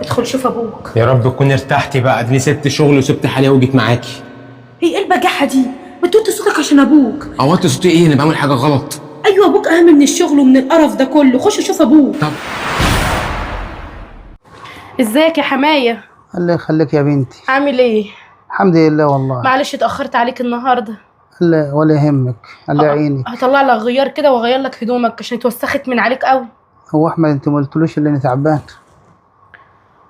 ادخل شوف ابوك. يا رب تكوني ارتحتي بقى، اديني سبت شغل وسبت حالي وجيت معاكي. هي ايه البجاحه دي؟ ما توطي صوتك عشان ابوك. اوطي صوتي ايه؟ انا بعمل حاجه غلط؟ ايوه ابوك اهم من الشغل ومن القرف ده كله، خش شوف ابوك. طب ازيك يا حمايه؟ الله يخليك يا بنتي. عامل ايه؟ الحمد لله والله. معلش اتاخرت عليك النهارده. الله ولا يهمك، الله يعينك. هطلع لك غيار كده واغير لك هدومك عشان اتوسخت من عليك قوي. هو احمد انت ما قلتلوش اللي انا تعبان؟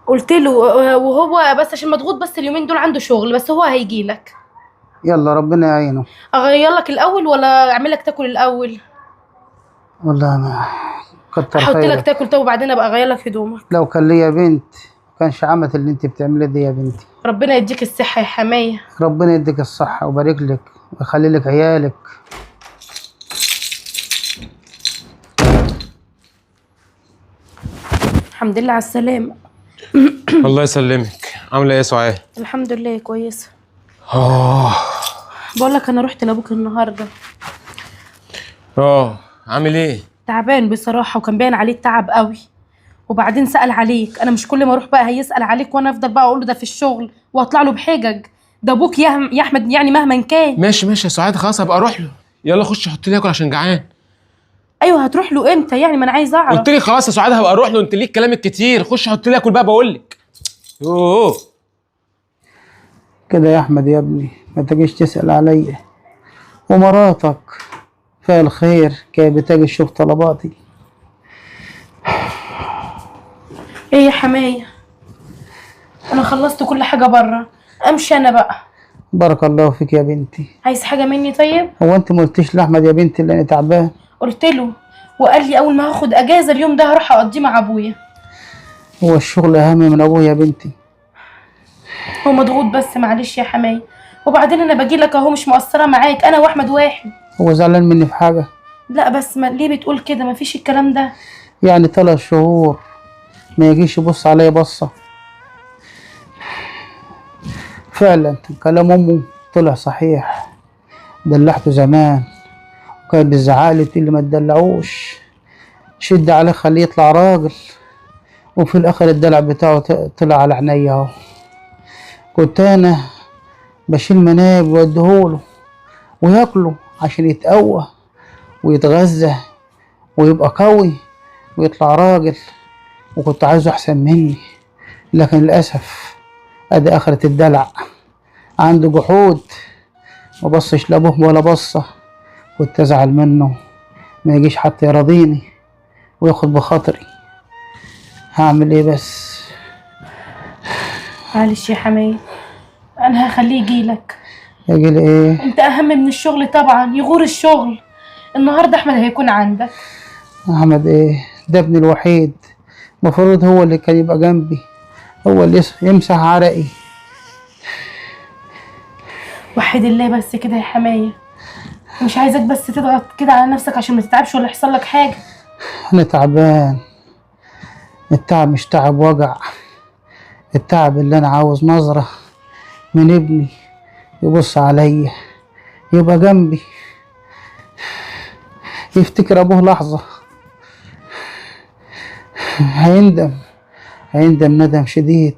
قلت له وهو بس عشان مضغوط، بس اليومين دول عنده شغل، بس هو هيجي لك. يلا ربنا يعينه. اغير لك الاول ولا اعمل لك تاكل الاول؟ والله ما كتر احط لك خيرك. تاكل وبعدين ابقى اغير لك هدومك. لو كان ليا بنت كانش عملت اللي انت بتعمليه دي يا بنتي. ربنا يديك الصحه يا حمايه. ربنا يديك الصحة ويبارك لك ويخلي لك عيالك. الحمد لله على السلامه. الله يسلمك. عامله ايه يا سعاد؟ الحمد لله كويسه. اه بقول لك انا رحت لابوك النهارده. عامل ايه؟ تعبان بصراحه، وكان باين عليه التعب قوي. وبعدين سأل عليك، انا مش كل ما اروح بقى هيسأل عليك وانا افضل بقى اقول له ده في الشغل واطلع له بحجج. ده ابوك يا احمد، يعني مهما كان. ماشي يا سعاد، خلاص هبقى اروح له. يلا خش حط لي اكل عشان جعان. ايوه هتروح له امتى يعني؟ ما انا عايز اعرف. قلت لي خلاص يا سعاد هبقى اروح له، انت ليك كلامك كتير. خش حط لي اكل بقى بقول لك. يوه كده يا احمد يا ابني ما تجيش تسأل عليا، ومراتك فيها الخير كانت بتجي تشوف طلباتي. ايه يا حمايه؟ انا خلصت كل حاجه بره، امشي انا بقى. بارك الله فيك يا بنتي. عايز حاجه مني طيب؟ هو انت ما قلتيش لاحمد يا بنتي اللي انا تعبان؟ قلت له، وقال لي اول ما هاخد اجازه اليوم ده هروح اقضيه مع ابويا. هو الشغل اهم من ابويا يا بنتي. هو مضغوط بس، معلش يا حمايه. وبعدين انا باجي لك اهو، مش مقصره معاك، انا واحمد واحد. هو زعلان مني في حاجه؟ لا بس ما ليه بتقول كده؟ ما فيش الكلام ده. يعني 3 شهور ما يجيش يبص عليا بصه؟ فعلا كلام امه طلع صحيح. دلعته زمان وكانت بتزعقلي تقول لي ما تدلعوش، شد عليه خليه يطلع راجل. وفي الاخر الدلع بتاعه طلع على عينيا اهو. كنت انا بشيل مناب واديهوله وياكله عشان يتقوى ويتغذى ويبقى قوي ويطلع راجل، وكنت عايزه احسن مني. لكن للاسف ادي اخرة الدلع، عنده جحود، ما بصش لابوه ولا بصه. كنت ازعل منه ما يجيش حتى يرضيني وياخد بخاطري. هعمل ايه بس؟ معلش يا حماية، انا هخليه يجيلك. يجي ايه؟ انت اهم من الشغل طبعا، يغور الشغل. النهارده احمد هيكون عندك. احمد ايه؟ ده ابني الوحيد، المفروض هو اللي كان يبقى جنبي، هو اللي يمسح عرقي. وحد الله بس كده يا حماية، مش عايزك بس تضغط كده على نفسك عشان ما تتعبش ولا يحصل لك حاجه. انا تعبان. التعب مش تعب وجع، التعب اللي انا عاوز نظرة من ابني يبص عليا، يبقى جنبي، يفتكر ابوه لحظة. هيندم ندم شديد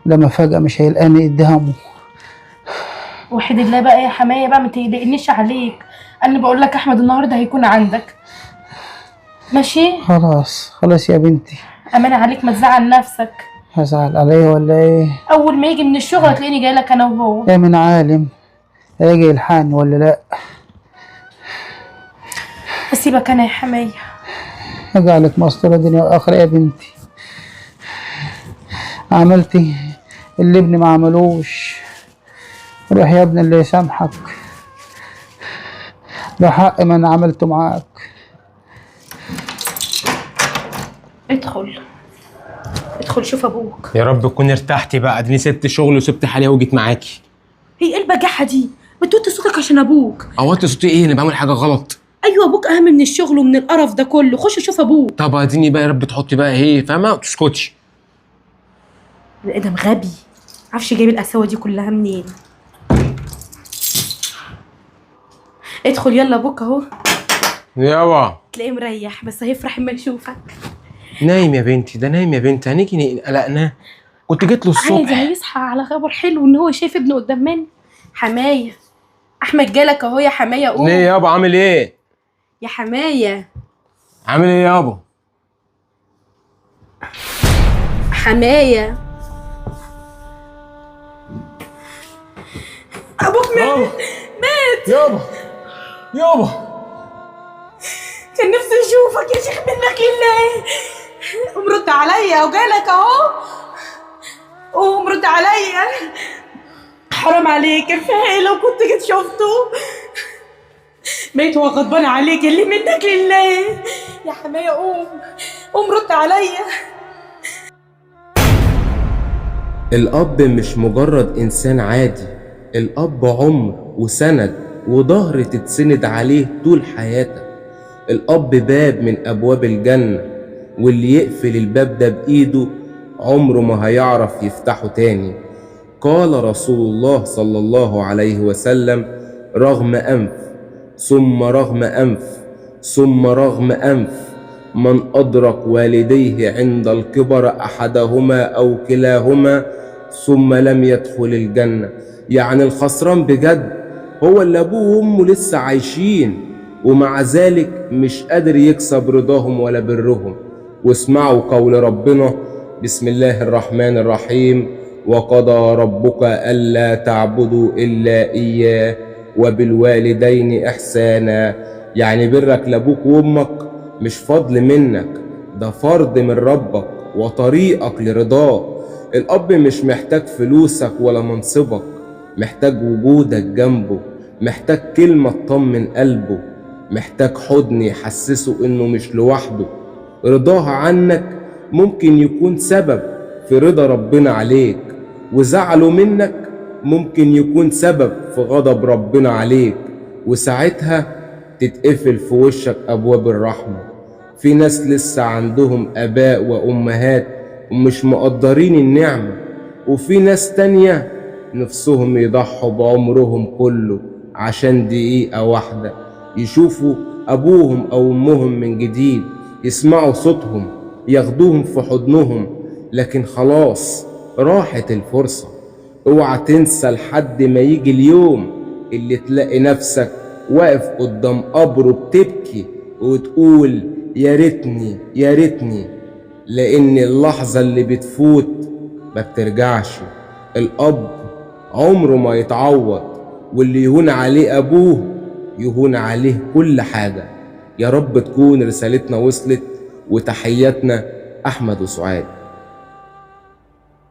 لما فجأة مش هيلقاني قدامه. وحد الله بقى يا حماية بقى، ما تقلقنيش عليك. انا بقول لك احمد النهارده هيكون عندك، ماشي؟ خلاص يا بنتي. امانه عليك، ما تزعل نفسك. هزعل عليه ولا ايه؟ اول ما يجي من الشغل هتلاقيني جاي لك انا وهو. يا من عالم هيجي يلحقني ولا لا؟ هسيبك انا يا حماية. اجعلك مسطرة دنيا واخرة يا بنتي. عملتي اللي ابني ما عملوش، روح يا ابني اللي يسامحك، ده حق ما انا عملته معاك. ادخل شوف ابوك. يا رب تكوني ارتحتي بقى، اديني سبت شغل وسبت حالي وجيت معاكي. هي ايه البجاحه دي؟ ما توطي صوتك عشان ابوك. اوطي صوتي ايه؟ انا بعمل حاجه غلط؟ ايوه ابوك اهم من الشغل ومن القرف ده كله، خش شوف ابوك. طب اديني بقى يا رب تحطي بقى ايه، فاهمه؟ وتسكتش. الادم غبي، معرفش جايب القساوه دي كلها منين. ادخل يلا ابوك اهو. يابا تلاقيه مريح بس هيفرح اما يشوفك. نايم يا بنتي، ده نايم يا بنتي، هنيجي قلقناه. كنت جيت له عادي الصبح. هيصحى على خبر حلو ان هو شايف ابنه قدام منه. حمايه احمد جالك اهو يا حمايه، قوم. ليه يابا؟ عامل ايه؟ يا حمايه. عامل ايه يابا؟ حمايه ابوك مات. يابا يابا كان نفسي اشوفك يا شيخ، منك لله. قوم رد عليا وجالك اهو. قوم رد عليا، حرام عليك، كفايه لو كنت جيت شفته. ميت هو غضبان عليك، اللي منك لله. يا حمايه قوم، قوم رد عليا. الأب مش مجرد إنسان عادي، الأب عمر وسند وظهر تتسند عليه طول حياتك. الأب باب من أبواب الجنة، واللي يقفل الباب ده بإيده عمره ما هيعرف يفتحه تاني. قال رسول الله صلى الله عليه وسلم: رغم أنف ثم رغم أنف ثم رغم أنف، من أدرك والديه عند الكبر أحدهما أو كلاهما ثم لم يدخل الجنة. يعني الخسران بجد هو اللي أبوه وأمه لسه عايشين ومع ذلك مش قادر يكسب رضاهم ولا برهم. واسمعوا قول ربنا: بسم الله الرحمن الرحيم: وقضى ربك ألا تعبدوا إلا إياه وبالوالدين إحسانا. يعني برك لأبوك وأمك مش فضل منك، ده فرض من ربك وطريقك لرضاه. الأب مش محتاج فلوسك ولا منصبك، محتاج وجودك جنبه، محتاج كلمة تطمن قلبه، محتاج حضن يحسسه إنه مش لوحده. رضاه عنك ممكن يكون سبب في رضا ربنا عليك، وزعله منك ممكن يكون سبب في غضب ربنا عليك، وساعتها تتقفل في وشك أبواب الرحمة. في ناس لسه عندهم آباء وأمهات ومش مقدرين النعمة، وفي ناس تانية نفسهم يضحوا بعمرهم كله عشان دقيقة واحدة يشوفوا أبوهم أو أمهم من جديد، يسمعوا صوتهم، ياخدوهم في حضنهم. لكن خلاص راحت الفرصة. اوعى تنسى لحد ما يجي اليوم اللي تلاقي نفسك واقف قدام قبره بتبكي وتقول يا ريتني يا ريتني، لأن اللحظة اللي بتفوت ما بترجعش. الأب عمره ما يتعوض، واللي يهون عليه أبوه يهون عليه كل حاجة. يا رب تكون رسالتنا وصلت، وتحياتنا أحمد وسعاد.